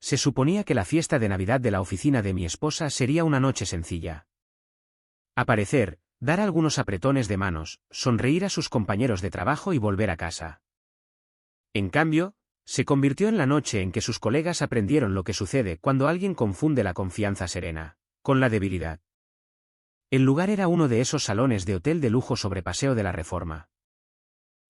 Se suponía que la fiesta de Navidad de la oficina de mi esposa sería una noche sencilla. Aparecer, dar algunos apretones de manos, sonreír a sus compañeros de trabajo y volver a casa. En cambio, se convirtió en la noche en que sus colegas aprendieron lo que sucede cuando alguien confunde la confianza serena con la debilidad. El lugar era uno de esos salones de hotel de lujo sobre Paseo de la Reforma.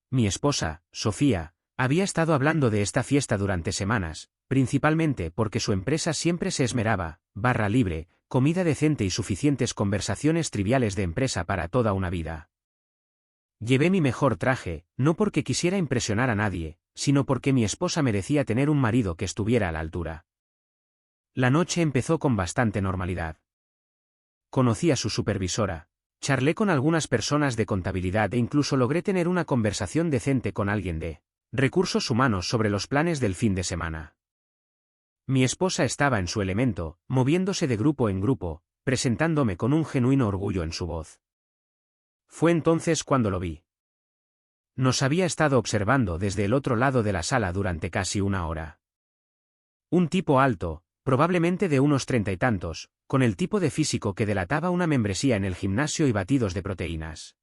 Mi esposa, Sofía, había estado hablando de esta fiesta durante semanas, principalmente porque su empresa siempre se esmeraba, barra libre, comida decente y suficientes conversaciones triviales de empresa para toda una vida. Llevé mi mejor traje, no porque quisiera impresionar a nadie, sino porque mi esposa merecía tener un marido que estuviera a la altura. La noche empezó con bastante normalidad. Conocí a su supervisora, charlé con algunas personas de contabilidad e incluso logré tener una conversación decente con alguien de recursos humanos sobre los planes del fin de semana. Mi esposa estaba en su elemento, moviéndose de grupo en grupo, presentándome con un genuino orgullo en su voz. Fue entonces cuando lo vi. Nos había estado observando desde el otro lado de la sala durante casi una hora. Un tipo alto, probablemente de unos 30 y tantos, con el tipo de físico que delataba una membresía en el gimnasio y batidos de proteínas.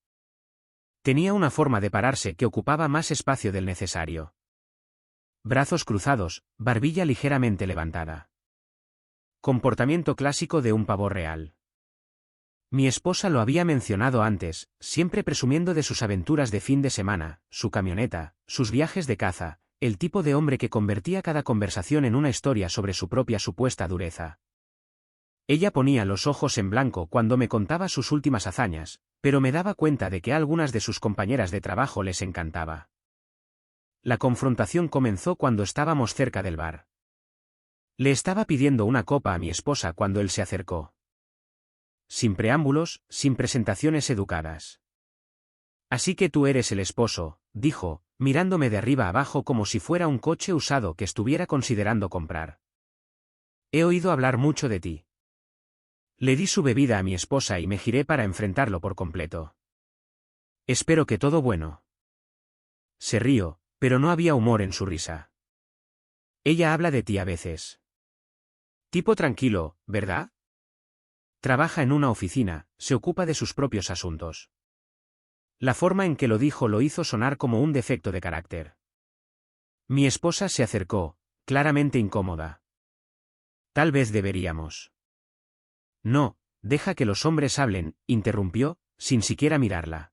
Tenía una forma de pararse que ocupaba más espacio del necesario. Brazos cruzados, barbilla ligeramente levantada. Comportamiento clásico de un pavo real. Mi esposa lo había mencionado antes, siempre presumiendo de sus aventuras de fin de semana, su camioneta, sus viajes de caza, el tipo de hombre que convertía cada conversación en una historia sobre su propia supuesta dureza. Ella ponía los ojos en blanco cuando me contaba sus últimas hazañas, pero me daba cuenta de que a algunas de sus compañeras de trabajo les encantaba. La confrontación comenzó cuando estábamos cerca del bar. Le estaba pidiendo una copa a mi esposa cuando él se acercó. Sin preámbulos, sin presentaciones educadas. Así que tú eres el esposo, dijo, mirándome de arriba abajo como si fuera un coche usado que estuviera considerando comprar. He oído hablar mucho de ti. Le di su bebida a mi esposa y me giré para enfrentarlo por completo. Espero que todo bueno. Se rió, pero no había humor en su risa. Ella habla de ti a veces. Tipo tranquilo, ¿verdad? Trabaja en una oficina, se ocupa de sus propios asuntos. La forma en que lo dijo lo hizo sonar como un defecto de carácter. Mi esposa se acercó, claramente incómoda. Tal vez deberíamos. No, deja que los hombres hablen, interrumpió, sin siquiera mirarla.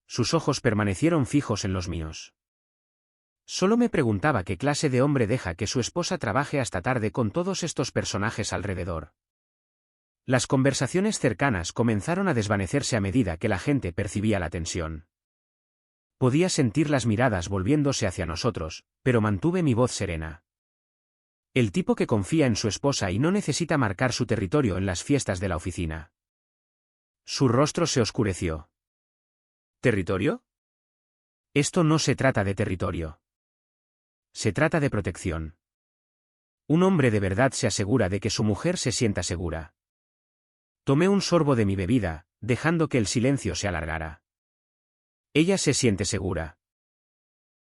Sus ojos permanecieron fijos en los míos. Solo me preguntaba qué clase de hombre deja que su esposa trabaje hasta tarde con todos estos personajes alrededor. Las conversaciones cercanas comenzaron a desvanecerse a medida que la gente percibía la tensión. Podía sentir las miradas volviéndose hacia nosotros, pero mantuve mi voz serena. El tipo que confía en su esposa y no necesita marcar su territorio en las fiestas de la oficina. Su rostro se oscureció. ¿Territorio? Esto no se trata de territorio. Se trata de protección. Un hombre de verdad se asegura de que su mujer se sienta segura. Tomé un sorbo de mi bebida, dejando que el silencio se alargara. Ella se siente segura.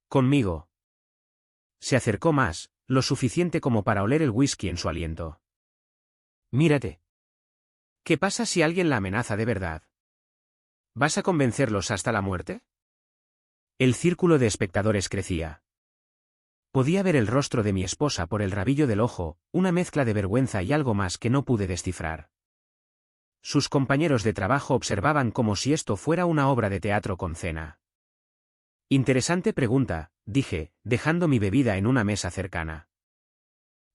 Conmigo. Se acercó más, lo suficiente como para oler el whisky en su aliento. Mírate. ¿Qué pasa si alguien la amenaza de verdad? ¿Vas a convencerlos hasta la muerte? El círculo de espectadores crecía. Podía ver el rostro de mi esposa por el rabillo del ojo, una mezcla de vergüenza y algo más que no pude descifrar. Sus compañeros de trabajo observaban como si esto fuera una obra de teatro con cena. Interesante pregunta, dije, dejando mi bebida en una mesa cercana.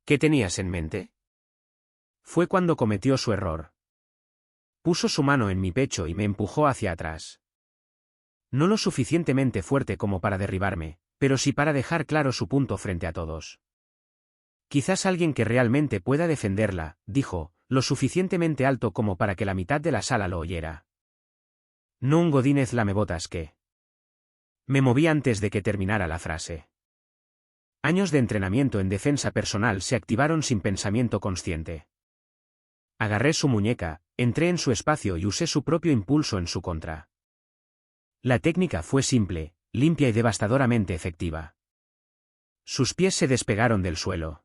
¿Qué tenías en mente? Fue cuando cometió su error. Puso su mano en mi pecho y me empujó hacia atrás. No lo suficientemente fuerte como para derribarme, pero sí para dejar claro su punto frente a todos. Quizás alguien que realmente pueda defenderla, dijo, lo suficientemente alto como para que la mitad de la sala lo oyera. No un godínez lamebotas que. Me moví antes de que terminara la frase. Años de entrenamiento en defensa personal se activaron sin pensamiento consciente. Agarré su muñeca, entré en su espacio y usé su propio impulso en su contra. La técnica fue simple, limpia y devastadoramente efectiva. Sus pies se despegaron del suelo.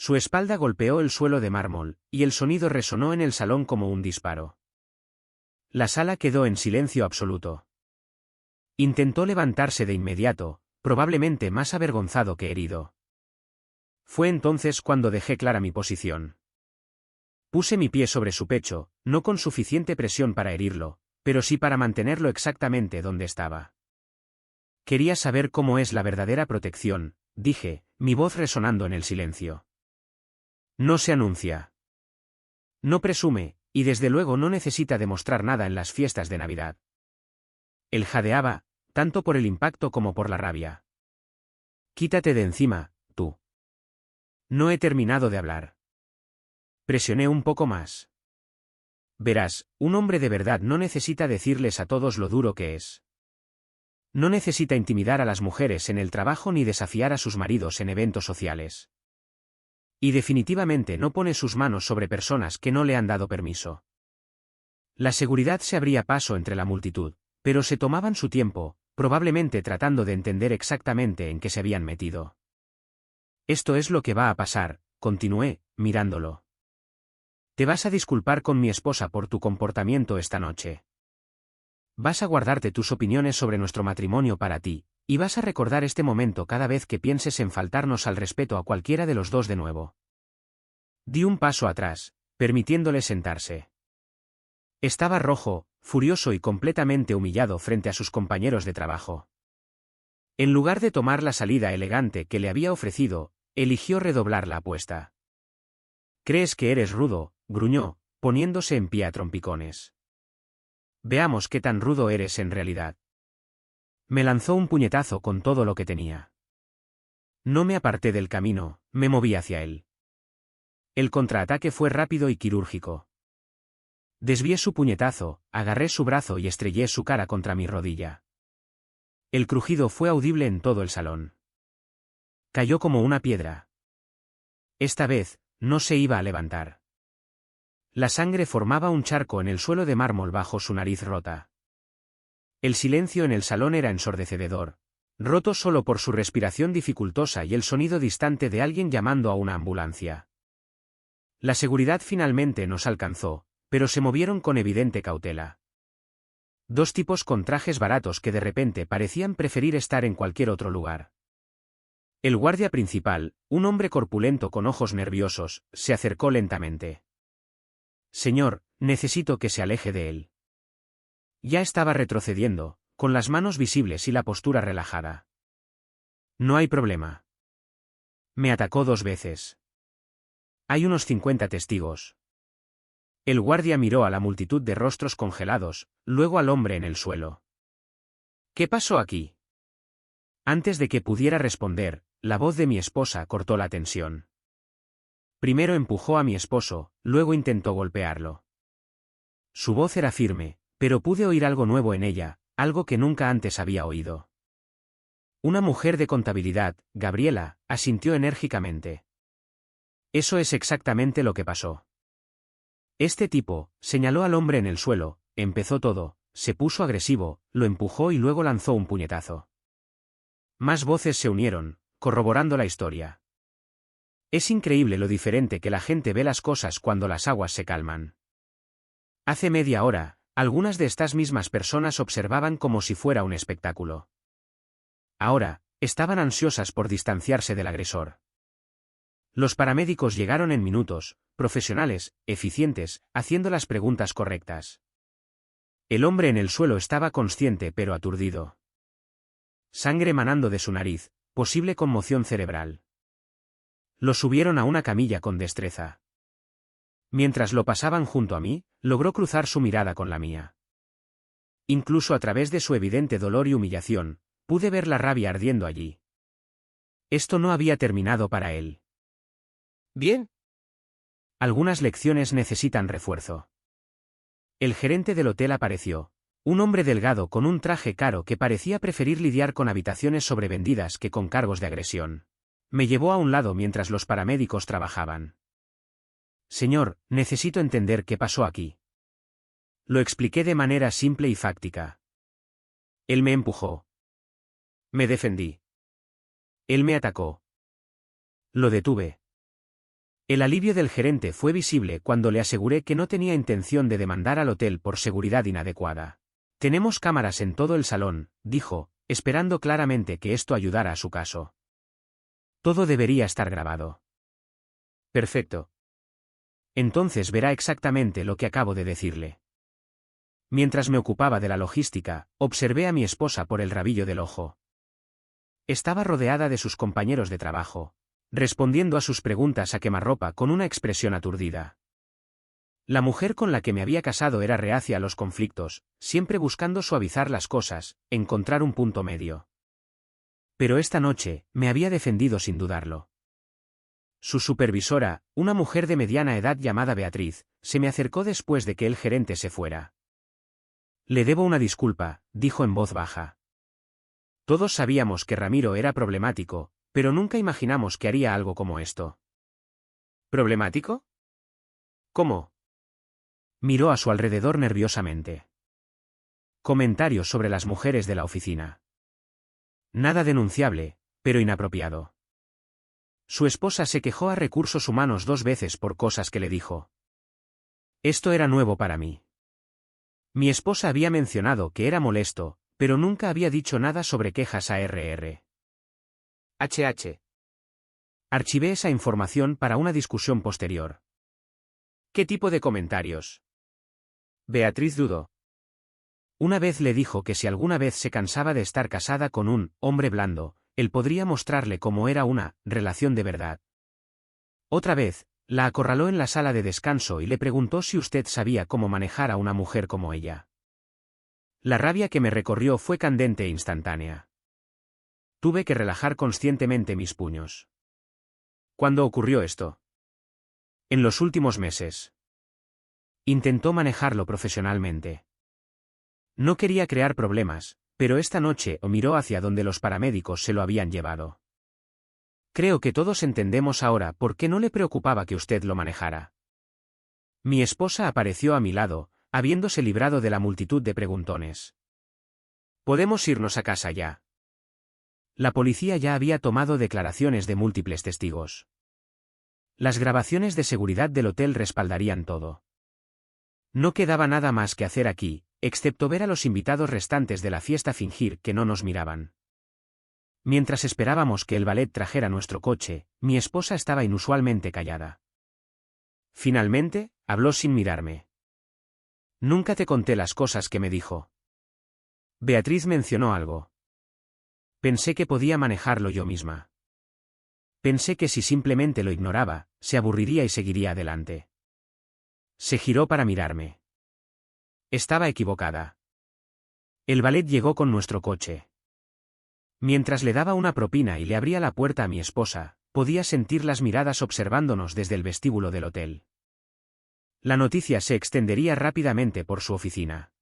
Su espalda golpeó el suelo de mármol, y el sonido resonó en el salón como un disparo. La sala quedó en silencio absoluto. Intentó levantarse de inmediato, probablemente más avergonzado que herido. Fue entonces cuando dejé clara mi posición. Puse mi pie sobre su pecho, no con suficiente presión para herirlo, pero sí para mantenerlo exactamente donde estaba. Quería saber cómo es la verdadera protección, dije, mi voz resonando en el silencio. No se anuncia. No presume, y desde luego no necesita demostrar nada en las fiestas de Navidad. Él jadeaba, tanto por el impacto como por la rabia. Quítate de encima, tú. No he terminado de hablar. Presioné un poco más. Verás, un hombre de verdad no necesita decirles a todos lo duro que es. No necesita intimidar a las mujeres en el trabajo ni desafiar a sus maridos en eventos sociales. Y definitivamente no pone sus manos sobre personas que no le han dado permiso. La seguridad se abría paso entre la multitud, pero se tomaban su tiempo, probablemente tratando de entender exactamente en qué se habían metido. Esto es lo que va a pasar, continué, mirándolo. Te vas a disculpar con mi esposa por tu comportamiento esta noche. Vas a guardarte tus opiniones sobre nuestro matrimonio para ti, y vas a recordar este momento cada vez que pienses en faltarnos al respeto a cualquiera de los dos de nuevo. Di un paso atrás, permitiéndole sentarse. Estaba rojo, furioso y completamente humillado frente a sus compañeros de trabajo. En lugar de tomar la salida elegante que le había ofrecido, eligió redoblar la apuesta. «¿Crees que eres rudo?», gruñó, poniéndose en pie a trompicones. «Veamos qué tan rudo eres en realidad». Me lanzó un puñetazo con todo lo que tenía. No me aparté del camino, me moví hacia él. El contraataque fue rápido y quirúrgico. Desvié su puñetazo, agarré su brazo y estrellé su cara contra mi rodilla. El crujido fue audible en todo el salón. Cayó como una piedra. Esta vez, no se iba a levantar. La sangre formaba un charco en el suelo de mármol bajo su nariz rota. El silencio en el salón era ensordecedor, roto solo por su respiración dificultosa y el sonido distante de alguien llamando a una ambulancia. La seguridad finalmente nos alcanzó, pero se movieron con evidente cautela. Dos tipos con trajes baratos que de repente parecían preferir estar en cualquier otro lugar. El guardia principal, un hombre corpulento con ojos nerviosos, se acercó lentamente. «Señor, necesito que se aleje de él». Ya estaba retrocediendo, con las manos visibles y la postura relajada. «No hay problema». Me atacó 2 veces. Hay unos 50 testigos. El guardia miró a la multitud de rostros congelados, luego al hombre en el suelo. «¿Qué pasó aquí?». Antes de que pudiera responder, la voz de mi esposa cortó la tensión. Primero empujó a mi esposo, luego intentó golpearlo. Su voz era firme, pero pude oír algo nuevo en ella, algo que nunca antes había oído. Una mujer de contabilidad, Gabriela, asintió enérgicamente. Eso es exactamente lo que pasó. Este tipo, señaló al hombre en el suelo, empezó todo, se puso agresivo, lo empujó y luego lanzó un puñetazo. Más voces se unieron, corroborando la historia. Es increíble lo diferente que la gente ve las cosas cuando las aguas se calman. Hace media hora, algunas de estas mismas personas observaban como si fuera un espectáculo. Ahora, estaban ansiosas por distanciarse del agresor. Los paramédicos llegaron en minutos, profesionales, eficientes, haciendo las preguntas correctas. El hombre en el suelo estaba consciente pero aturdido. Sangre manando de su nariz, posible conmoción cerebral. Lo subieron a una camilla con destreza. Mientras lo pasaban junto a mí, logró cruzar su mirada con la mía. Incluso a través de su evidente dolor y humillación, pude ver la rabia ardiendo allí. Esto no había terminado para él. «Bien». Algunas lecciones necesitan refuerzo. El gerente del hotel apareció, un hombre delgado con un traje caro que parecía preferir lidiar con habitaciones sobrevendidas que con cargos de agresión. Me llevó a un lado mientras los paramédicos trabajaban. «Señor, necesito entender qué pasó aquí». Lo expliqué de manera simple y fáctica. Él me empujó. Me defendí. Él me atacó. Lo detuve. El alivio del gerente fue visible cuando le aseguré que no tenía intención de demandar al hotel por seguridad inadecuada. Tenemos cámaras en todo el salón, dijo, esperando claramente que esto ayudara a su caso. Todo debería estar grabado. Perfecto. Entonces verá exactamente lo que acabo de decirle. Mientras me ocupaba de la logística, observé a mi esposa por el rabillo del ojo. Estaba rodeada de sus compañeros de trabajo, respondiendo a sus preguntas a quemarropa con una expresión aturdida. La mujer con la que me había casado era reacia a los conflictos, siempre buscando suavizar las cosas, encontrar un punto medio. Pero esta noche, me había defendido sin dudarlo. Su supervisora, una mujer de mediana edad llamada Beatriz, se me acercó después de que el gerente se fuera. Le debo una disculpa, dijo en voz baja. Todos sabíamos que Ramiro era problemático, pero nunca imaginamos que haría algo como esto. ¿Problemático? ¿Cómo? Miró a su alrededor nerviosamente. Comentarios sobre las mujeres de la oficina. Nada denunciable, pero inapropiado. Su esposa se quejó a recursos humanos 2 veces por cosas que le dijo. Esto era nuevo para mí. Mi esposa había mencionado que era molesto, pero nunca había dicho nada sobre quejas a RR. Archivé esa información para una discusión posterior. ¿Qué tipo de comentarios? Beatriz dudó. Una vez le dijo que si alguna vez se cansaba de estar casada con un hombre blando, él podría mostrarle cómo era una relación de verdad. Otra vez, la acorraló en la sala de descanso y le preguntó si usted sabía cómo manejar a una mujer como ella. La rabia que me recorrió fue candente e instantánea. Tuve que relajar conscientemente mis puños. ¿Cuándo ocurrió esto? En los últimos meses. Intentó manejarlo profesionalmente. No quería crear problemas, pero esta noche miró hacia donde los paramédicos se lo habían llevado. Creo que todos entendemos ahora por qué no le preocupaba que usted lo manejara. Mi esposa apareció a mi lado, habiéndose librado de la multitud de preguntones. ¿Podemos irnos a casa ya? La policía ya había tomado declaraciones de múltiples testigos. Las grabaciones de seguridad del hotel respaldarían todo. No quedaba nada más que hacer aquí, excepto ver a los invitados restantes de la fiesta fingir que no nos miraban. Mientras esperábamos que el valet trajera nuestro coche, mi esposa estaba inusualmente callada. Finalmente, habló sin mirarme. Nunca te conté las cosas que me dijo. Beatriz mencionó algo. Pensé que podía manejarlo yo misma. Pensé que si simplemente lo ignoraba, se aburriría y seguiría adelante. Se giró para mirarme. Estaba equivocada. El valet llegó con nuestro coche. Mientras le daba una propina y le abría la puerta a mi esposa, podía sentir las miradas observándonos desde el vestíbulo del hotel. La noticia se extendería rápidamente por su oficina.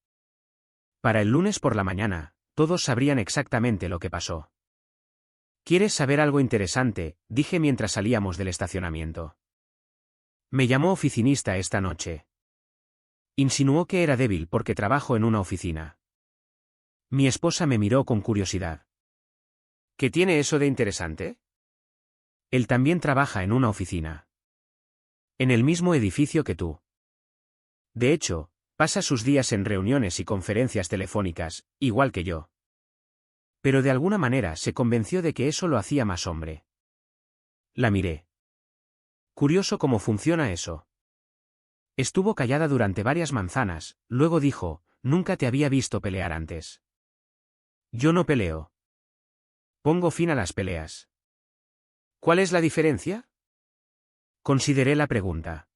Para el lunes por la mañana, todos sabrían exactamente lo que pasó. ¿Quieres saber algo interesante?, dije mientras salíamos del estacionamiento. Me llamó oficinista esta noche. Insinuó que era débil porque trabajo en una oficina. Mi esposa me miró con curiosidad. ¿Qué tiene eso de interesante? Él también trabaja en una oficina. En el mismo edificio que tú. De hecho, pasa sus días en reuniones y conferencias telefónicas, igual que yo. Pero de alguna manera se convenció de que eso lo hacía más hombre. La miré. Curioso cómo funciona eso. Estuvo callada durante varias manzanas, luego dijo, nunca te había visto pelear antes. Yo no peleo. Pongo fin a las peleas. ¿Cuál es la diferencia? Consideré la pregunta.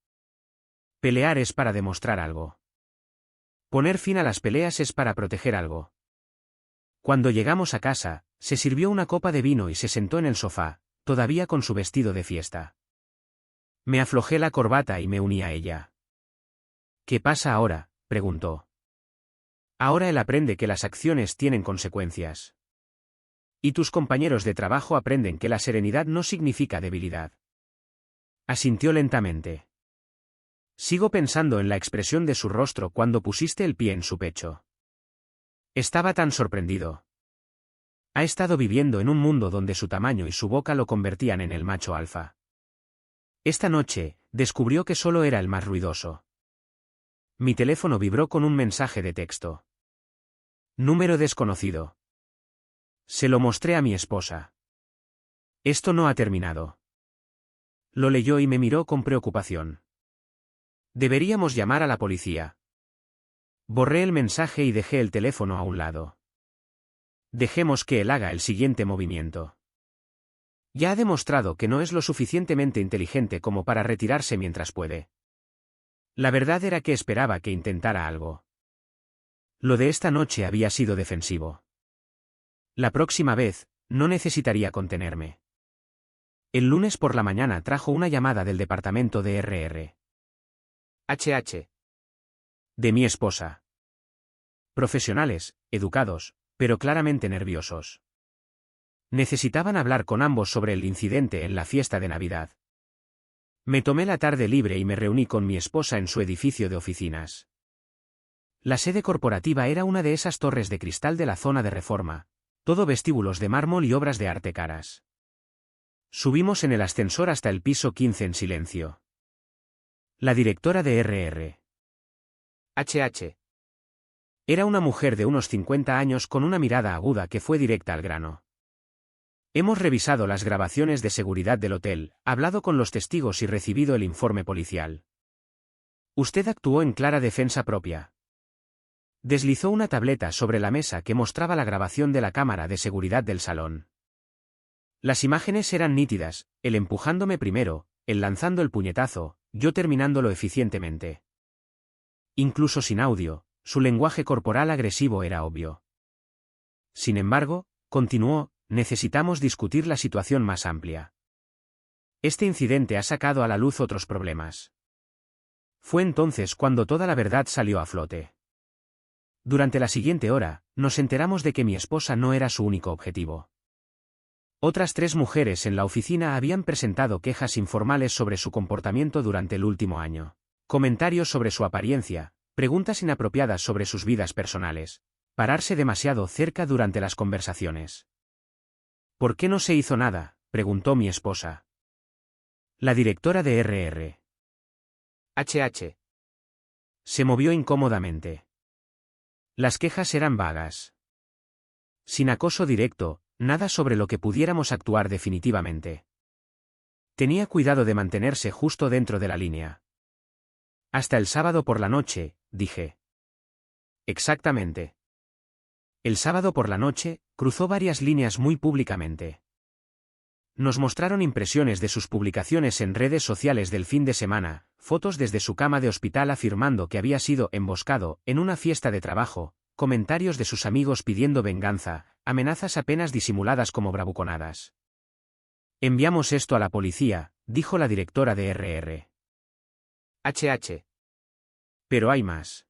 Pelear es para demostrar algo. Poner fin a las peleas es para proteger algo. Cuando llegamos a casa, se sirvió una copa de vino y se sentó en el sofá, todavía con su vestido de fiesta. Me aflojé la corbata y me uní a ella. ¿Qué pasa ahora?, preguntó. Ahora él aprende que las acciones tienen consecuencias. Y tus compañeros de trabajo aprenden que la serenidad no significa debilidad. Asintió lentamente. Sigo pensando en la expresión de su rostro cuando pusiste el pie en su pecho. Estaba tan sorprendido. Ha estado viviendo en un mundo donde su tamaño y su boca lo convertían en el macho alfa. Esta noche, descubrió que solo era el más ruidoso. Mi teléfono vibró con un mensaje de texto. Número desconocido. Se lo mostré a mi esposa. Esto no ha terminado. Lo leyó y me miró con preocupación. Deberíamos llamar a la policía. Borré el mensaje y dejé el teléfono a un lado. Dejemos que él haga el siguiente movimiento. Ya ha demostrado que no es lo suficientemente inteligente como para retirarse mientras puede. La verdad era que esperaba que intentara algo. Lo de esta noche había sido defensivo. La próxima vez, no necesitaría contenerme. El lunes por la mañana trajo una llamada del departamento de RR. HH. De mi esposa. Profesionales, educados, pero claramente nerviosos. Necesitaban hablar con ambos sobre el incidente en la fiesta de Navidad. Me tomé la tarde libre y me reuní con mi esposa en su edificio de oficinas. La sede corporativa era una de esas torres de cristal de la zona de Reforma, todo vestíbulos de mármol y obras de arte caras. Subimos en el ascensor hasta el piso 15 en silencio. La directora de RR. HH. Era una mujer de unos 50 años con una mirada aguda que fue directa al grano. Hemos revisado las grabaciones de seguridad del hotel, hablado con los testigos y recibido el informe policial. Usted actuó en clara defensa propia. Deslizó una tableta sobre la mesa que mostraba la grabación de la cámara de seguridad del salón. Las imágenes eran nítidas, él empujándome primero, él lanzando el puñetazo, yo terminándolo eficientemente. Incluso sin audio, su lenguaje corporal agresivo era obvio. Sin embargo, continuó, necesitamos discutir la situación más amplia. Este incidente ha sacado a la luz otros problemas. Fue entonces cuando toda la verdad salió a flote. Durante la siguiente hora, nos enteramos de que mi esposa no era su único objetivo. Otras 3 mujeres en la oficina habían presentado quejas informales sobre su comportamiento durante el último año. Comentarios sobre su apariencia, preguntas inapropiadas sobre sus vidas personales, pararse demasiado cerca durante las conversaciones. ¿Por qué no se hizo nada?, preguntó mi esposa. La directora de RR. HH. Se movió incómodamente. Las quejas eran vagas. Sin acoso directo, nada sobre lo que pudiéramos actuar definitivamente. Tenía cuidado de mantenerse justo dentro de la línea. Hasta el sábado por la noche, dije. Exactamente. El sábado por la noche, cruzó varias líneas muy públicamente. Nos mostraron impresiones de sus publicaciones en redes sociales del fin de semana, fotos desde su cama de hospital afirmando que había sido emboscado en una fiesta de trabajo, comentarios de sus amigos pidiendo venganza, amenazas apenas disimuladas como bravuconadas. Enviamos esto a la policía, dijo la directora de RR. HH. Pero hay más.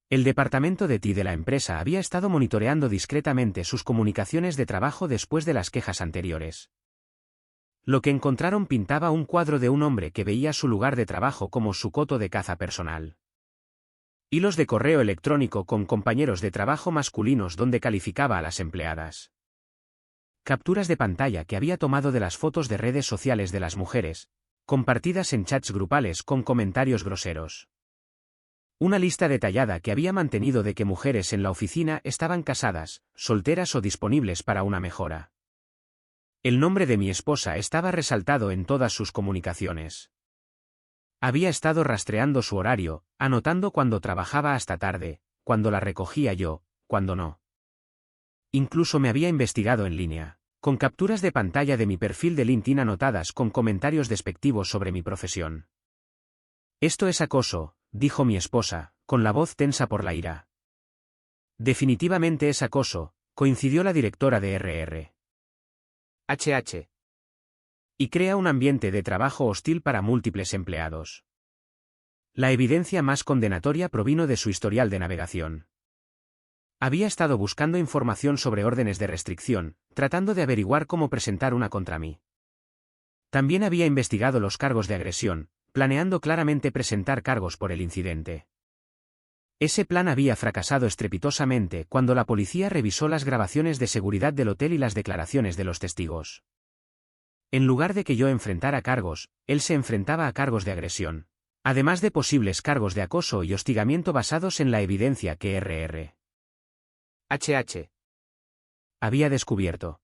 El departamento de TI de la empresa había estado monitoreando discretamente sus comunicaciones de trabajo después de las quejas anteriores. Lo que encontraron pintaba un cuadro de un hombre que veía su lugar de trabajo como su coto de caza personal. Hilos de correo electrónico con compañeros de trabajo masculinos donde calificaba a las empleadas. Capturas de pantalla que había tomado de las fotos de redes sociales de las mujeres, compartidas en chats grupales con comentarios groseros. Una lista detallada que había mantenido de que mujeres en la oficina estaban casadas, solteras o disponibles para una mejora. El nombre de mi esposa estaba resaltado en todas sus comunicaciones. Había estado rastreando su horario, anotando cuando trabajaba hasta tarde, cuando la recogía yo, cuando no. Incluso me había investigado en línea, con capturas de pantalla de mi perfil de LinkedIn anotadas con comentarios despectivos sobre mi profesión. Esto es acoso, dijo mi esposa, con la voz tensa por la ira. Definitivamente es acoso, coincidió la directora de RR. HH. Y crea un ambiente de trabajo hostil para múltiples empleados. La evidencia más condenatoria provino de su historial de navegación. Había estado buscando información sobre órdenes de restricción, tratando de averiguar cómo presentar una contra mí. También había investigado los cargos de agresión, planeando claramente presentar cargos por el incidente. Ese plan había fracasado estrepitosamente cuando la policía revisó las grabaciones de seguridad del hotel y las declaraciones de los testigos. En lugar de que yo enfrentara cargos, él se enfrentaba a cargos de agresión, además de posibles cargos de acoso y hostigamiento basados en la evidencia que RRH había descubierto.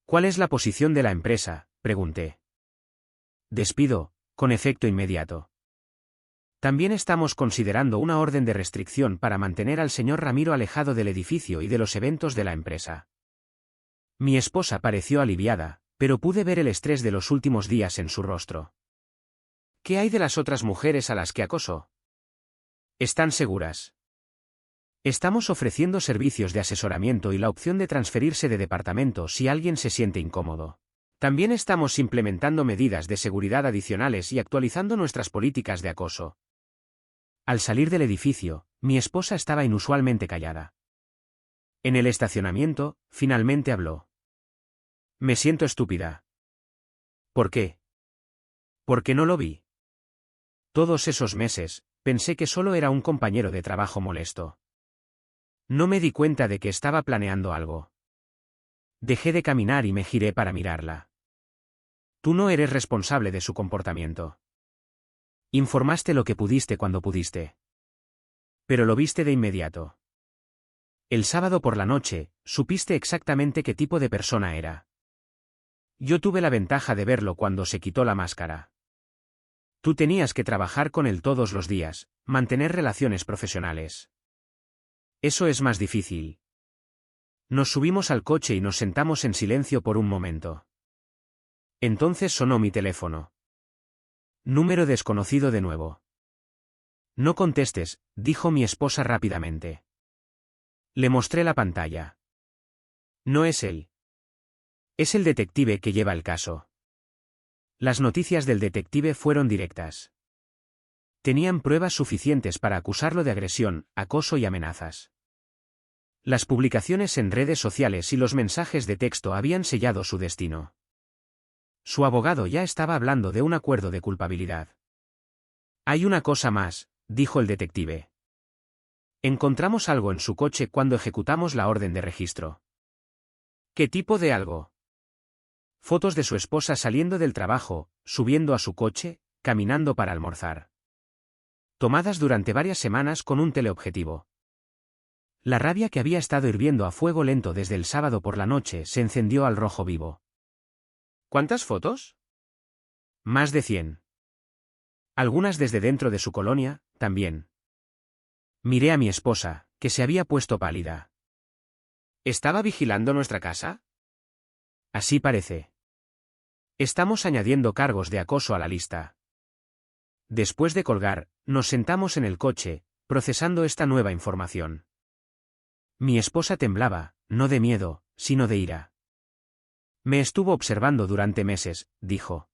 ¿Cuál es la posición de la empresa?, pregunté. Despido, con efecto inmediato. También estamos considerando una orden de restricción para mantener al señor Ramiro alejado del edificio y de los eventos de la empresa. Mi esposa pareció aliviada, pero pude ver el estrés de los últimos días en su rostro. ¿Qué hay de las otras mujeres a las que acosó? ¿Están seguras? Estamos ofreciendo servicios de asesoramiento y la opción de transferirse de departamento si alguien se siente incómodo. También estamos implementando medidas de seguridad adicionales y actualizando nuestras políticas de acoso. Al salir del edificio, mi esposa estaba inusualmente callada. En el estacionamiento, finalmente habló. Me siento estúpida. ¿Por qué? Porque no lo vi. Todos esos meses, pensé que solo era un compañero de trabajo molesto. No me di cuenta de que estaba planeando algo. Dejé de caminar y me giré para mirarla. Tú no eres responsable de su comportamiento. Informaste lo que pudiste cuando pudiste. Pero lo viste de inmediato. El sábado por la noche, supiste exactamente qué tipo de persona era. Yo tuve la ventaja de verlo cuando se quitó la máscara. Tú tenías que trabajar con él todos los días, mantener relaciones profesionales. Eso es más difícil. Nos subimos al coche y nos sentamos en silencio por un momento. Entonces sonó mi teléfono. Número desconocido de nuevo. No contestes, dijo mi esposa rápidamente. Le mostré la pantalla. No es él. Es el detective que lleva el caso. Las noticias del detective fueron directas. Tenían pruebas suficientes para acusarlo de agresión, acoso y amenazas. Las publicaciones en redes sociales y los mensajes de texto habían sellado su destino. Su abogado ya estaba hablando de un acuerdo de culpabilidad. Hay una cosa más, dijo el detective. Encontramos algo en su coche cuando ejecutamos la orden de registro. ¿Qué tipo de algo? Fotos de su esposa saliendo del trabajo, subiendo a su coche, caminando para almorzar. Tomadas durante varias semanas con un teleobjetivo. La rabia que había estado hirviendo a fuego lento desde el sábado por la noche se encendió al rojo vivo. ¿Cuántas fotos? Más de 100. Algunas desde dentro de su colonia, también. Miré a mi esposa, que se había puesto pálida. ¿Estaba vigilando nuestra casa? Así parece. Estamos añadiendo cargos de acoso a la lista. Después de colgar, nos sentamos en el coche, procesando esta nueva información. Mi esposa temblaba, no de miedo, sino de ira. Me estuvo observando durante meses, dijo.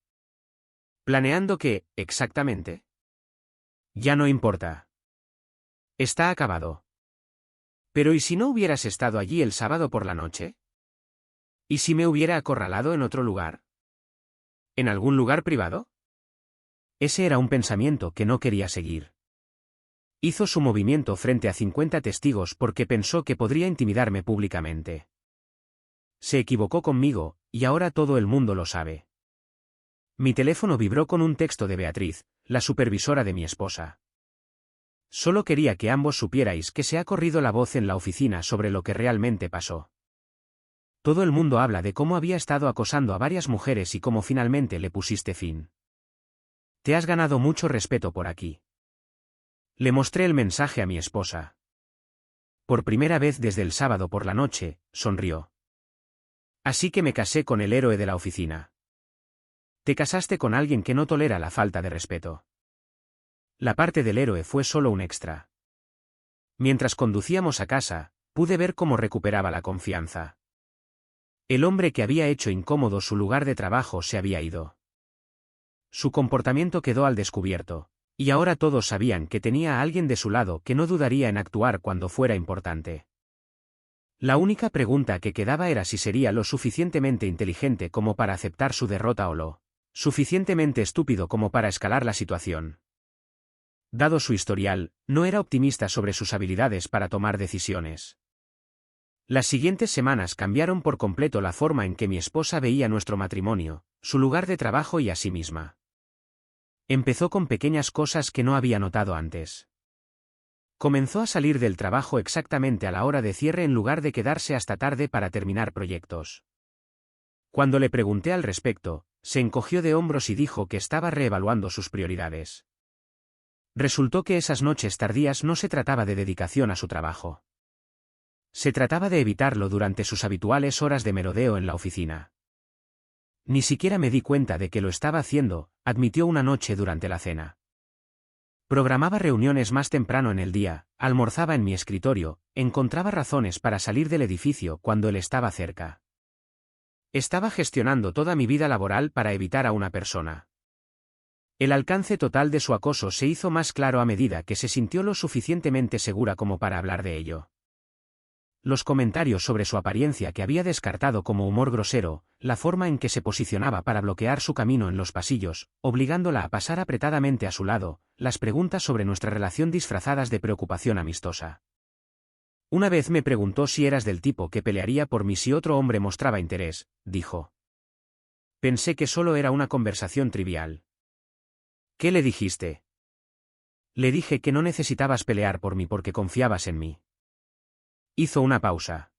¿Planeando qué, exactamente? Ya no importa. Está acabado. Pero ¿y si no hubieras estado allí el sábado por la noche? ¿Y si me hubiera acorralado en otro lugar? ¿En algún lugar privado? Ese era un pensamiento que no quería seguir. Hizo su movimiento frente a 50 testigos porque pensó que podría intimidarme públicamente. Se equivocó conmigo, y ahora todo el mundo lo sabe. Mi teléfono vibró con un texto de Beatriz, la supervisora de mi esposa. Solo quería que ambos supierais que se ha corrido la voz en la oficina sobre lo que realmente pasó. Todo el mundo habla de cómo había estado acosando a varias mujeres y cómo finalmente le pusiste fin. Te has ganado mucho respeto por aquí. Le mostré el mensaje a mi esposa. Por primera vez desde el sábado por la noche, sonrió. Así que me casé con el héroe de la oficina. Te casaste con alguien que no tolera la falta de respeto. La parte del héroe fue solo un extra. Mientras conducíamos a casa, pude ver cómo recuperaba la confianza. El hombre que había hecho incómodo su lugar de trabajo se había ido. Su comportamiento quedó al descubierto, y ahora todos sabían que tenía a alguien de su lado que no dudaría en actuar cuando fuera importante. La única pregunta que quedaba era si sería lo suficientemente inteligente como para aceptar su derrota o lo suficientemente estúpido como para escalar la situación. Dado su historial, no era optimista sobre sus habilidades para tomar decisiones. Las siguientes semanas cambiaron por completo la forma en que mi esposa veía nuestro matrimonio, su lugar de trabajo y a sí misma. Empezó con pequeñas cosas que no había notado antes. Comenzó a salir del trabajo exactamente a la hora de cierre en lugar de quedarse hasta tarde para terminar proyectos. Cuando le pregunté al respecto, se encogió de hombros y dijo que estaba reevaluando sus prioridades. Resultó que esas noches tardías no se trataba de dedicación a su trabajo. Se trataba de evitarlo durante sus habituales horas de merodeo en la oficina. Ni siquiera me di cuenta de que lo estaba haciendo, admitió una noche durante la cena. Programaba reuniones más temprano en el día, almorzaba en mi escritorio, encontraba razones para salir del edificio cuando él estaba cerca. Estaba gestionando toda mi vida laboral para evitar a una persona. El alcance total de su acoso se hizo más claro a medida que se sintió lo suficientemente segura como para hablar de ello. Los comentarios sobre su apariencia que había descartado como humor grosero, la forma en que se posicionaba para bloquear su camino en los pasillos, obligándola a pasar apretadamente a su lado, las preguntas sobre nuestra relación disfrazadas de preocupación amistosa. Una vez me preguntó si eras del tipo que pelearía por mí si otro hombre mostraba interés, dijo. Pensé que solo era una conversación trivial. ¿Qué le dijiste? Le dije que no necesitabas pelear por mí porque confiabas en mí. Hizo una pausa.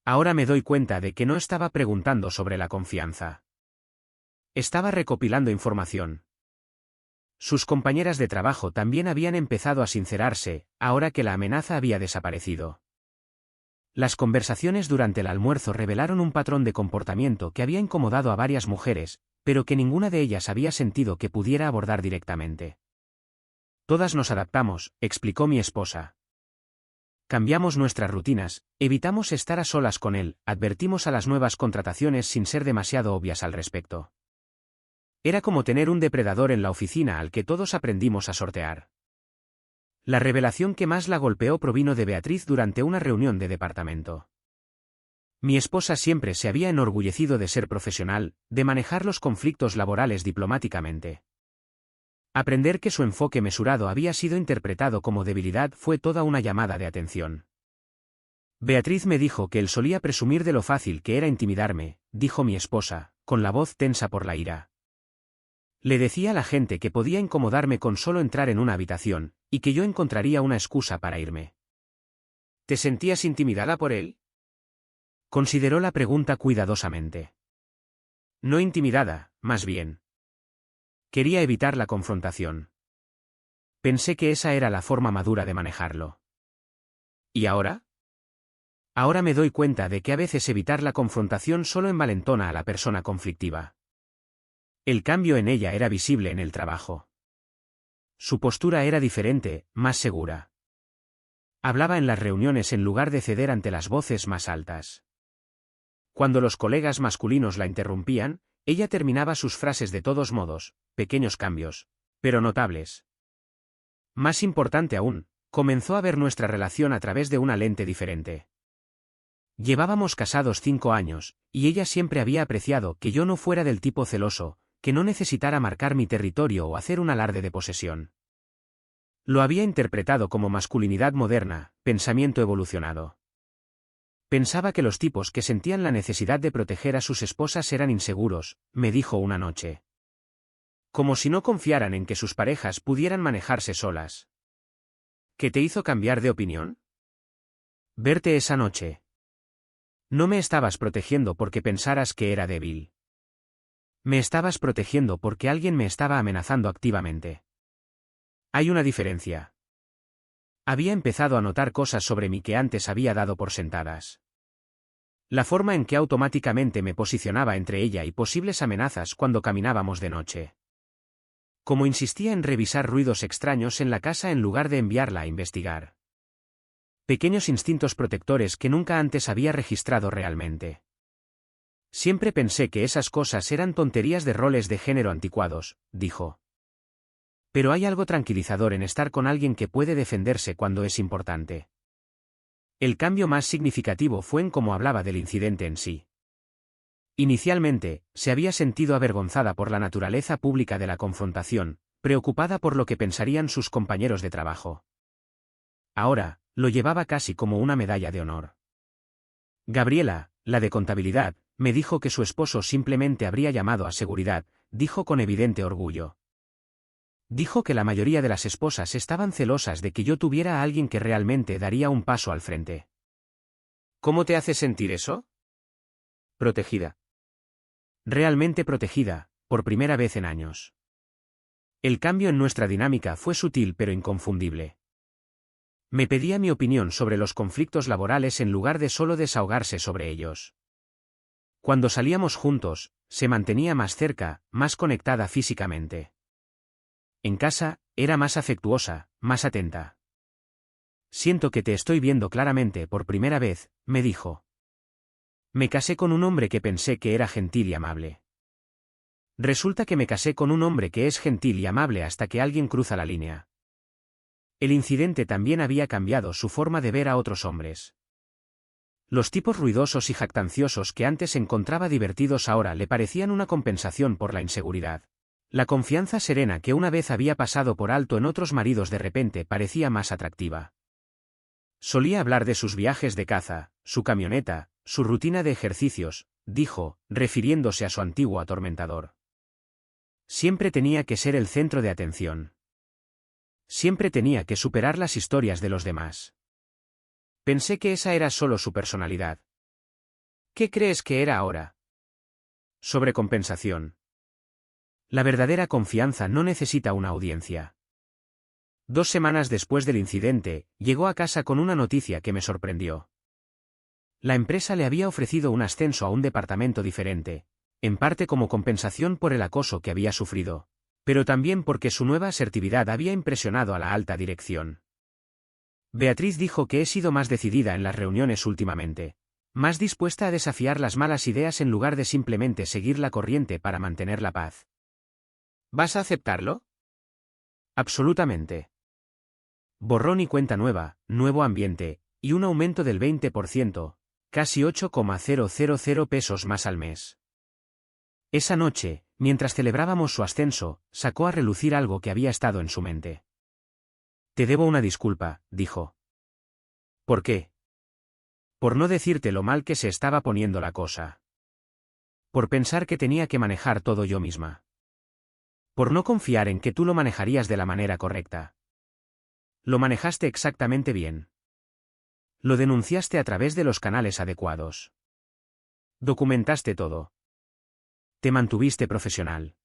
Ahora me doy cuenta de que no estaba preguntando sobre la confianza. Estaba recopilando información. Sus compañeras de trabajo también habían empezado a sincerarse, ahora que la amenaza había desaparecido. Las conversaciones durante el almuerzo revelaron un patrón de comportamiento que había incomodado a varias mujeres, pero que ninguna de ellas había sentido que pudiera abordar directamente. Todas nos adaptamos, explicó mi esposa. Cambiamos nuestras rutinas, evitamos estar a solas con él, advertimos a las nuevas contrataciones sin ser demasiado obvias al respecto. Era como tener un depredador en la oficina al que todos aprendimos a sortear. La revelación que más la golpeó provino de Beatriz durante una reunión de departamento. Mi esposa siempre se había enorgullecido de ser profesional, de manejar los conflictos laborales diplomáticamente. Aprender que su enfoque mesurado había sido interpretado como debilidad fue toda una llamada de atención. Beatriz me dijo que él solía presumir de lo fácil que era intimidarme, dijo mi esposa, con la voz tensa por la ira. Le decía a la gente que podía incomodarme con solo entrar en una habitación, y que yo encontraría una excusa para irme. ¿Te sentías intimidada por él? Consideró la pregunta cuidadosamente. No intimidada, más bien. Quería evitar la confrontación. Pensé que esa era la forma madura de manejarlo. ¿Y ahora? Ahora me doy cuenta de que a veces evitar la confrontación solo envalentona a la persona conflictiva. El cambio en ella era visible en el trabajo. Su postura era diferente, más segura. Hablaba en las reuniones en lugar de ceder ante las voces más altas. Cuando los colegas masculinos la interrumpían, ella terminaba sus frases de todos modos, pequeños cambios, pero notables. Más importante aún, comenzó a ver nuestra relación a través de una lente diferente. Llevábamos casados 5 años, y ella siempre había apreciado que yo no fuera del tipo celoso, que no necesitara marcar mi territorio o hacer un alarde de posesión. Lo había interpretado como masculinidad moderna, pensamiento evolucionado. Pensaba que los tipos que sentían la necesidad de proteger a sus esposas eran inseguros, me dijo una noche. Como si no confiaran en que sus parejas pudieran manejarse solas. ¿Qué te hizo cambiar de opinión? Verte esa noche. No me estabas protegiendo porque pensaras que era débil. Me estabas protegiendo porque alguien me estaba amenazando activamente. Hay una diferencia. Había empezado a notar cosas sobre mí que antes había dado por sentadas. La forma en que automáticamente me posicionaba entre ella y posibles amenazas cuando caminábamos de noche. Como insistía en revisar ruidos extraños en la casa en lugar de enviarla a investigar. Pequeños instintos protectores que nunca antes había registrado realmente. Siempre pensé que esas cosas eran tonterías de roles de género anticuados, dijo. Pero hay algo tranquilizador en estar con alguien que puede defenderse cuando es importante. El cambio más significativo fue en cómo hablaba del incidente en sí. Inicialmente, se había sentido avergonzada por la naturaleza pública de la confrontación, preocupada por lo que pensarían sus compañeros de trabajo. Ahora, lo llevaba casi como una medalla de honor. Gabriela, la de contabilidad, me dijo que su esposo simplemente habría llamado a seguridad, dijo con evidente orgullo. Dijo que la mayoría de las esposas estaban celosas de que yo tuviera a alguien que realmente daría un paso al frente. ¿Cómo te hace sentir eso? Protegida. Realmente protegida, por primera vez en años. El cambio en nuestra dinámica fue sutil pero inconfundible. Me pedía mi opinión sobre los conflictos laborales en lugar de solo desahogarse sobre ellos. Cuando salíamos juntos, se mantenía más cerca, más conectada físicamente. En casa, era más afectuosa, más atenta. Siento que te estoy viendo claramente por primera vez, me dijo. Me casé con un hombre que pensé que era gentil y amable. Resulta que me casé con un hombre que es gentil y amable hasta que alguien cruza la línea. El incidente también había cambiado su forma de ver a otros hombres. Los tipos ruidosos y jactanciosos que antes encontraba divertidos ahora le parecían una compensación por la inseguridad. La confianza serena que una vez había pasado por alto en otros maridos de repente parecía más atractiva. Solía hablar de sus viajes de caza, su camioneta, su rutina de ejercicios, dijo, refiriéndose a su antiguo atormentador. Siempre tenía que ser el centro de atención. Siempre tenía que superar las historias de los demás. Pensé que esa era solo su personalidad. ¿Qué crees que era ahora? Sobrecompensación. La verdadera confianza no necesita una audiencia. 2 semanas después del incidente, llegó a casa con una noticia que me sorprendió. La empresa le había ofrecido un ascenso a un departamento diferente, en parte como compensación por el acoso que había sufrido, pero también porque su nueva asertividad había impresionado a la alta dirección. Beatriz dijo que he sido más decidida en las reuniones últimamente, más dispuesta a desafiar las malas ideas en lugar de simplemente seguir la corriente para mantener la paz. ¿Vas a aceptarlo? Absolutamente. Borrón y cuenta nueva, nuevo ambiente, y un aumento del 20%, casi 8,000 pesos más al mes. Esa noche, mientras celebrábamos su ascenso, sacó a relucir algo que había estado en su mente. Te debo una disculpa, dijo. ¿Por qué? Por no decirte lo mal que se estaba poniendo la cosa. Por pensar que tenía que manejar todo yo misma. Por no confiar en que tú lo manejarías de la manera correcta. Lo manejaste exactamente bien. Lo denunciaste a través de los canales adecuados. Documentaste todo. Te mantuviste profesional.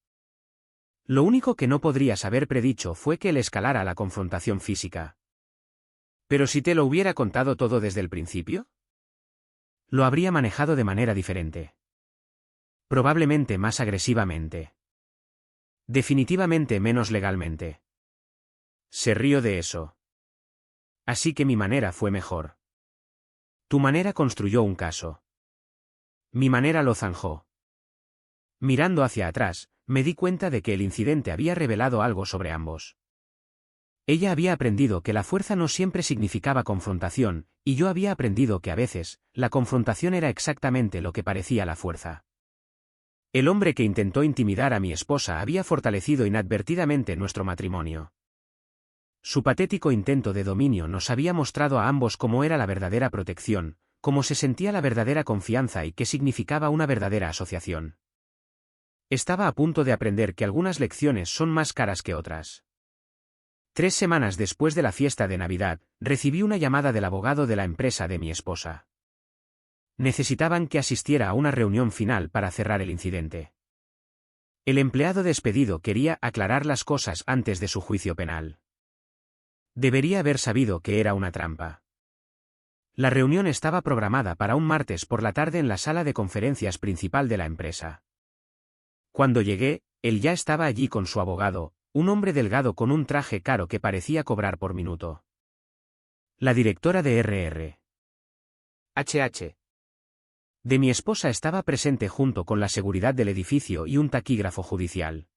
Lo único que no podrías haber predicho fue que él escalara a la confrontación física. Pero si te lo hubiera contado todo desde el principio, lo habría manejado de manera diferente. Probablemente más agresivamente. Definitivamente menos legalmente. Se rió de eso. Así que mi manera fue mejor. Tu manera construyó un caso. Mi manera lo zanjó. Mirando hacia atrás, me di cuenta de que el incidente había revelado algo sobre ambos. Ella había aprendido que la fuerza no siempre significaba confrontación, y yo había aprendido que a veces, la confrontación era exactamente lo que parecía la fuerza. El hombre que intentó intimidar a mi esposa había fortalecido inadvertidamente nuestro matrimonio. Su patético intento de dominio nos había mostrado a ambos cómo era la verdadera protección, cómo se sentía la verdadera confianza y qué significaba una verdadera asociación. Estaba a punto de aprender que algunas lecciones son más caras que otras. 3 semanas después de la fiesta de Navidad, recibí una llamada del abogado de la empresa de mi esposa. Necesitaban que asistiera a una reunión final para cerrar el incidente. El empleado despedido quería aclarar las cosas antes de su juicio penal. Debería haber sabido que era una trampa. La reunión estaba programada para un martes por la tarde en la sala de conferencias principal de la empresa. Cuando llegué, él ya estaba allí con su abogado, un hombre delgado con un traje caro que parecía cobrar por minuto. La directora de R.R. H.H. de mi esposa estaba presente junto con la seguridad del edificio y un taquígrafo judicial.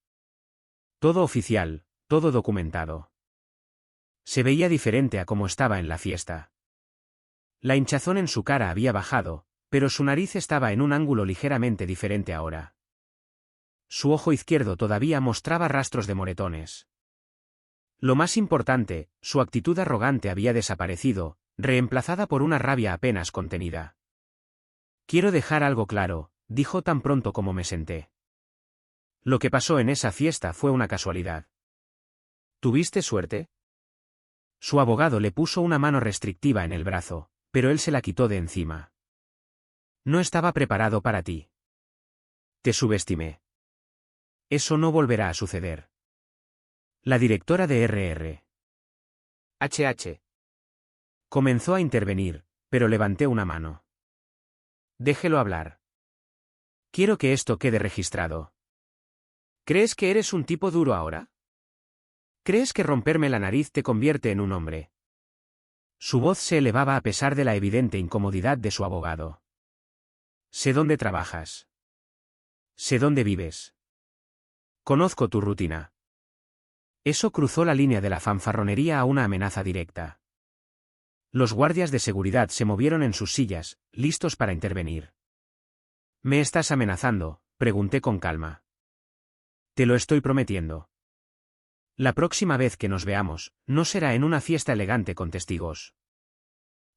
Todo oficial, todo documentado. Se veía diferente a como estaba en la fiesta. La hinchazón en su cara había bajado, pero su nariz estaba en un ángulo ligeramente diferente ahora. Su ojo izquierdo todavía mostraba rastros de moretones. Lo más importante, su actitud arrogante había desaparecido, reemplazada por una rabia apenas contenida. Quiero dejar algo claro, dijo tan pronto como me senté. Lo que pasó en esa fiesta fue una casualidad. ¿Tuviste suerte? Su abogado le puso una mano restrictiva en el brazo, pero él se la quitó de encima. No estaba preparado para ti. Te subestimé. Eso no volverá a suceder. La directora de RR. HH. Comenzó a intervenir, pero levanté una mano. Déjelo hablar. Quiero que esto quede registrado. ¿Crees que eres un tipo duro ahora? ¿Crees que romperme la nariz te convierte en un hombre? Su voz se elevaba a pesar de la evidente incomodidad de su abogado. Sé dónde trabajas. Sé dónde vives. Conozco tu rutina. Eso cruzó la línea de la fanfarronería a una amenaza directa. Los guardias de seguridad se movieron en sus sillas, listos para intervenir. ¿Me estás amenazando?, pregunté con calma. Te lo estoy prometiendo. La próxima vez que nos veamos, no será en una fiesta elegante con testigos.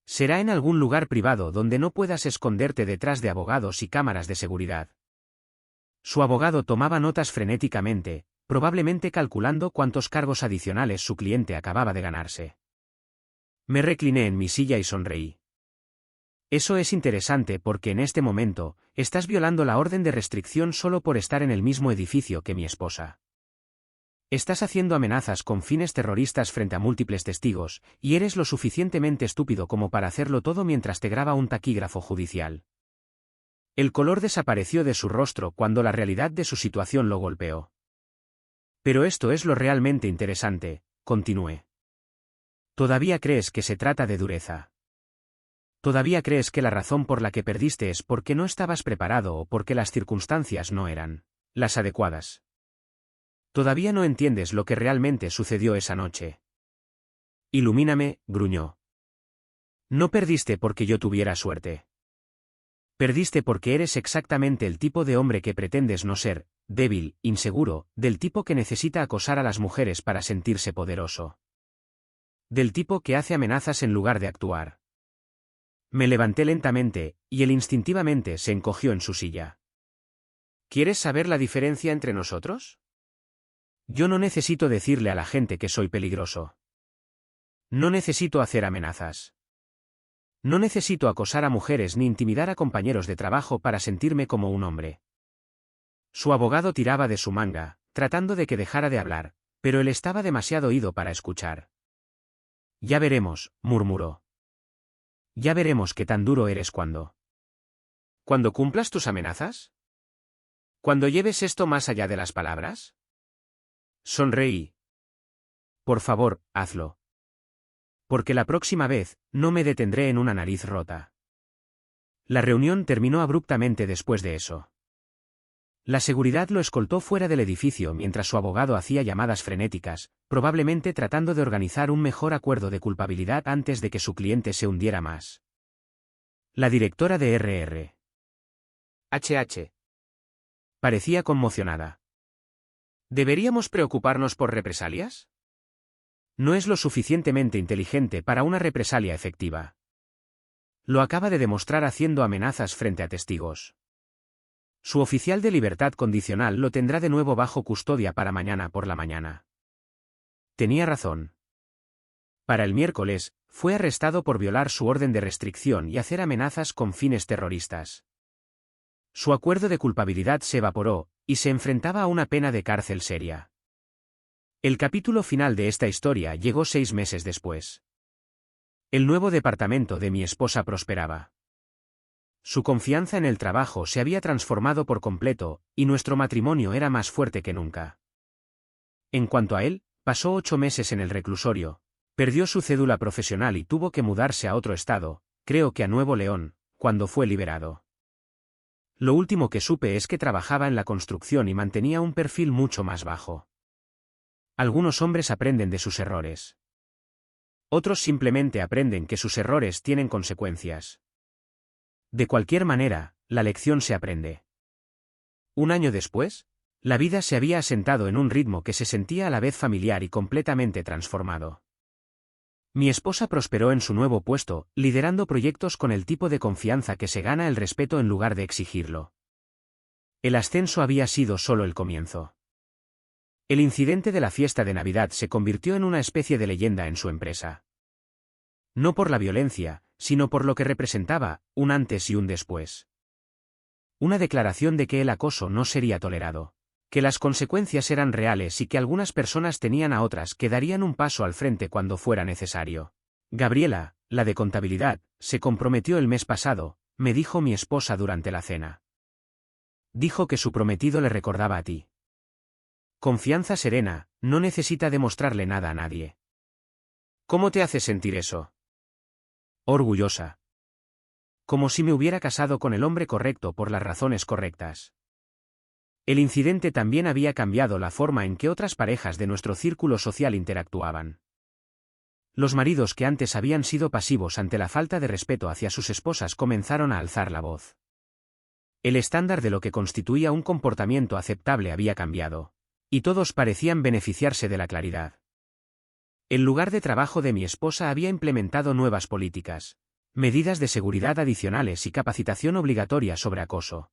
Será en algún lugar privado donde no puedas esconderte detrás de abogados y cámaras de seguridad. Su abogado tomaba notas frenéticamente, probablemente calculando cuántos cargos adicionales su cliente acababa de ganarse. Me recliné en mi silla y sonreí. Eso es interesante porque en este momento, estás violando la orden de restricción solo por estar en el mismo edificio que mi esposa. Estás haciendo amenazas con fines terroristas frente a múltiples testigos, y eres lo suficientemente estúpido como para hacerlo todo mientras te graba un taquígrafo judicial. El color desapareció de su rostro cuando la realidad de su situación lo golpeó. Pero esto es lo realmente interesante, continué. ¿Todavía crees que se trata de dureza? ¿Todavía crees que la razón por la que perdiste es porque no estabas preparado o porque las circunstancias no eran las adecuadas? Todavía no entiendes lo que realmente sucedió esa noche. Ilumíname, gruñó. No perdiste porque yo tuviera suerte. Perdiste porque eres exactamente el tipo de hombre que pretendes no ser, débil, inseguro, del tipo que necesita acosar a las mujeres para sentirse poderoso. Del tipo que hace amenazas en lugar de actuar. Me levanté lentamente, y él instintivamente se encogió en su silla. ¿Quieres saber la diferencia entre nosotros? Yo no necesito decirle a la gente que soy peligroso. No necesito hacer amenazas. No necesito acosar a mujeres ni intimidar a compañeros de trabajo para sentirme como un hombre. Su abogado tiraba de su manga, tratando de que dejara de hablar, pero él estaba demasiado oído para escuchar. Ya veremos, murmuró. Ya veremos qué tan duro eres cuando cumplas tus amenazas. ¿Cuando lleves esto más allá de las palabras? Sonreí. Por favor, hazlo. Porque la próxima vez, no me detendré en una nariz rota. La reunión terminó abruptamente después de eso. La seguridad lo escoltó fuera del edificio mientras su abogado hacía llamadas frenéticas, probablemente tratando de organizar un mejor acuerdo de culpabilidad antes de que su cliente se hundiera más. La directora de RR. HH. Parecía conmocionada. ¿Deberíamos preocuparnos por represalias? No es lo suficientemente inteligente para una represalia efectiva. Lo acaba de demostrar haciendo amenazas frente a testigos. Su oficial de libertad condicional lo tendrá de nuevo bajo custodia para mañana por la mañana. Tenía razón. Para el miércoles, fue arrestado por violar su orden de restricción y hacer amenazas con fines terroristas. Su acuerdo de culpabilidad se evaporó, y se enfrentaba a una pena de cárcel seria. El capítulo final de esta historia llegó 6 meses después. El nuevo departamento de mi esposa prosperaba. Su confianza en el trabajo se había transformado por completo, y nuestro matrimonio era más fuerte que nunca. En cuanto a él, pasó 8 meses en el reclusorio, perdió su cédula profesional y tuvo que mudarse a otro estado, creo que a Nuevo León, cuando fue liberado. Lo último que supe es que trabajaba en la construcción y mantenía un perfil mucho más bajo. Algunos hombres aprenden de sus errores. Otros simplemente aprenden que sus errores tienen consecuencias. De cualquier manera, la lección se aprende. Un año después, la vida se había asentado en un ritmo que se sentía a la vez familiar y completamente transformado. Mi esposa prosperó en su nuevo puesto, liderando proyectos con el tipo de confianza que se gana el respeto en lugar de exigirlo. El ascenso había sido solo el comienzo. El incidente de la fiesta de Navidad se convirtió en una especie de leyenda en su empresa. No por la violencia, sino por lo que representaba, un antes y un después. Una declaración de que el acoso no sería tolerado, que las consecuencias eran reales y que algunas personas tenían a otras que darían un paso al frente cuando fuera necesario. Gabriela, la de contabilidad, se comprometió el mes pasado, me dijo mi esposa durante la cena. Dijo que su prometido le recordaba a ti. Confianza serena, no necesita demostrarle nada a nadie. ¿Cómo te hace sentir eso? Orgullosa. Como si me hubiera casado con el hombre correcto por las razones correctas. El incidente también había cambiado la forma en que otras parejas de nuestro círculo social interactuaban. Los maridos que antes habían sido pasivos ante la falta de respeto hacia sus esposas comenzaron a alzar la voz. El estándar de lo que constituía un comportamiento aceptable había cambiado, y todos parecían beneficiarse de la claridad. El lugar de trabajo de mi esposa había implementado nuevas políticas, medidas de seguridad adicionales y capacitación obligatoria sobre acoso.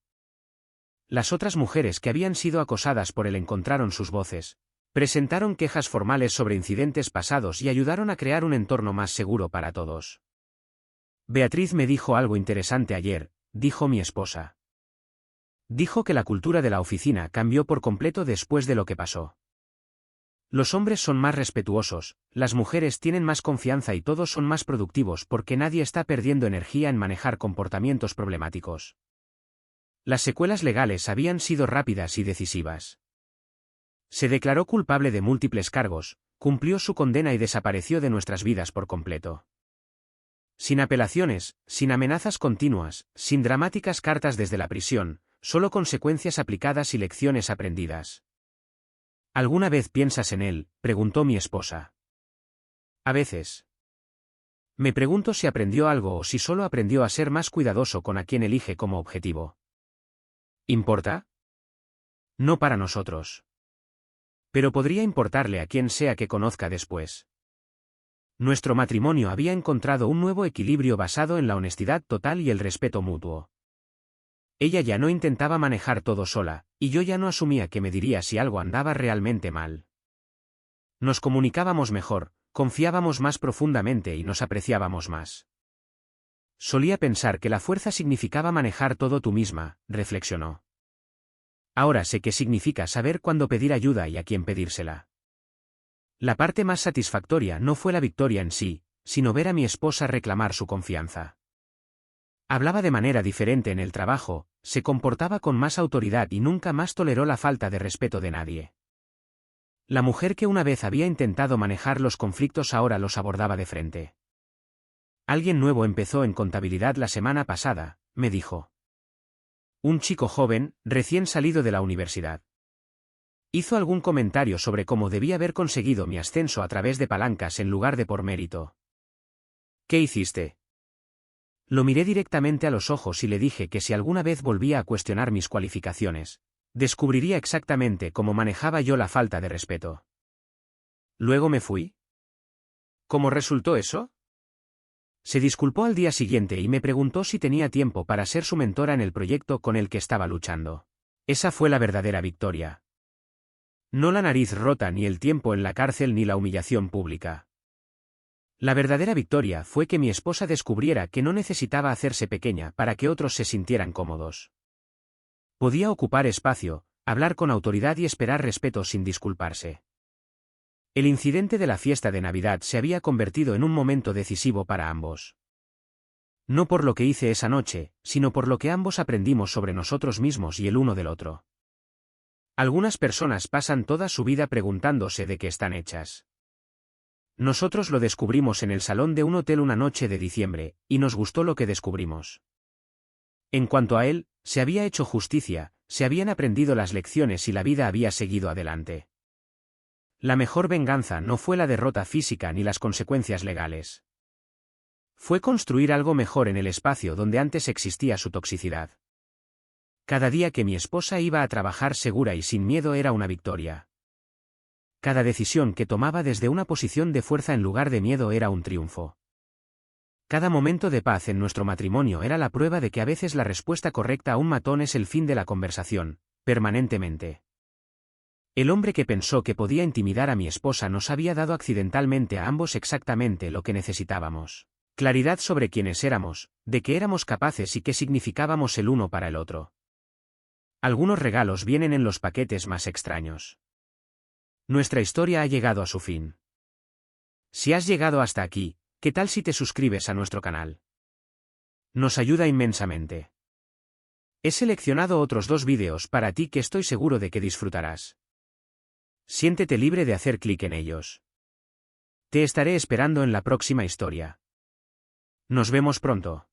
Las otras mujeres que habían sido acosadas por él encontraron sus voces, presentaron quejas formales sobre incidentes pasados y ayudaron a crear un entorno más seguro para todos. Beatriz me dijo algo interesante ayer, dijo mi esposa. Dijo que la cultura de la oficina cambió por completo después de lo que pasó. Los hombres son más respetuosos, las mujeres tienen más confianza y todos son más productivos porque nadie está perdiendo energía en manejar comportamientos problemáticos. Las secuelas legales habían sido rápidas y decisivas. Se declaró culpable de múltiples cargos, cumplió su condena y desapareció de nuestras vidas por completo. Sin apelaciones, sin amenazas continuas, sin dramáticas cartas desde la prisión, solo consecuencias aplicadas y lecciones aprendidas. ¿Alguna vez piensas en él?, preguntó mi esposa. A veces. Me pregunto si aprendió algo o si solo aprendió a ser más cuidadoso con a quien elige como objetivo. ¿Importa? No para nosotros. Pero podría importarle a quien sea que conozca después. Nuestro matrimonio había encontrado un nuevo equilibrio basado en la honestidad total y el respeto mutuo. Ella ya no intentaba manejar todo sola, y yo ya no asumía que me diría si algo andaba realmente mal. Nos comunicábamos mejor, confiábamos más profundamente y nos apreciábamos más. Solía pensar que la fuerza significaba manejar todo tú misma, reflexionó. Ahora sé qué significa saber cuándo pedir ayuda y a quién pedírsela. La parte más satisfactoria no fue la victoria en sí, sino ver a mi esposa reclamar su confianza. Hablaba de manera diferente en el trabajo, se comportaba con más autoridad y nunca más toleró la falta de respeto de nadie. La mujer que una vez había intentado manejar los conflictos ahora los abordaba de frente. Alguien nuevo empezó en contabilidad la semana pasada, me dijo. Un chico joven, recién salido de la universidad. Hizo algún comentario sobre cómo debía haber conseguido mi ascenso a través de palancas en lugar de por mérito. ¿Qué hiciste? Lo miré directamente a los ojos y le dije que si alguna vez volvía a cuestionar mis cualificaciones, descubriría exactamente cómo manejaba yo la falta de respeto. Luego me fui. ¿Cómo resultó eso? Se disculpó al día siguiente y me preguntó si tenía tiempo para ser su mentora en el proyecto con el que estaba luchando. Esa fue la verdadera victoria. No la nariz rota ni el tiempo en la cárcel ni la humillación pública. La verdadera victoria fue que mi esposa descubriera que no necesitaba hacerse pequeña para que otros se sintieran cómodos. Podía ocupar espacio, hablar con autoridad y esperar respeto sin disculparse. El incidente de la fiesta de Navidad se había convertido en un momento decisivo para ambos. No por lo que hice esa noche, sino por lo que ambos aprendimos sobre nosotros mismos y el uno del otro. Algunas personas pasan toda su vida preguntándose de qué están hechas. Nosotros lo descubrimos en el salón de un hotel una noche de diciembre, y nos gustó lo que descubrimos. En cuanto a él, se había hecho justicia, se habían aprendido las lecciones y la vida había seguido adelante. La mejor venganza no fue la derrota física ni las consecuencias legales. Fue construir algo mejor en el espacio donde antes existía su toxicidad. Cada día que mi esposa iba a trabajar segura y sin miedo era una victoria. Cada decisión que tomaba desde una posición de fuerza en lugar de miedo era un triunfo. Cada momento de paz en nuestro matrimonio era la prueba de que a veces la respuesta correcta a un matón es el fin de la conversación, permanentemente. El hombre que pensó que podía intimidar a mi esposa nos había dado accidentalmente a ambos exactamente lo que necesitábamos. Claridad sobre quiénes éramos, de qué éramos capaces y qué significábamos el uno para el otro. Algunos regalos vienen en los paquetes más extraños. Nuestra historia ha llegado a su fin. Si has llegado hasta aquí, ¿qué tal si te suscribes a nuestro canal? Nos ayuda inmensamente. He seleccionado otros 2 vídeos para ti que estoy seguro de que disfrutarás. Siéntete libre de hacer clic en ellos. Te estaré esperando en la próxima historia. Nos vemos pronto.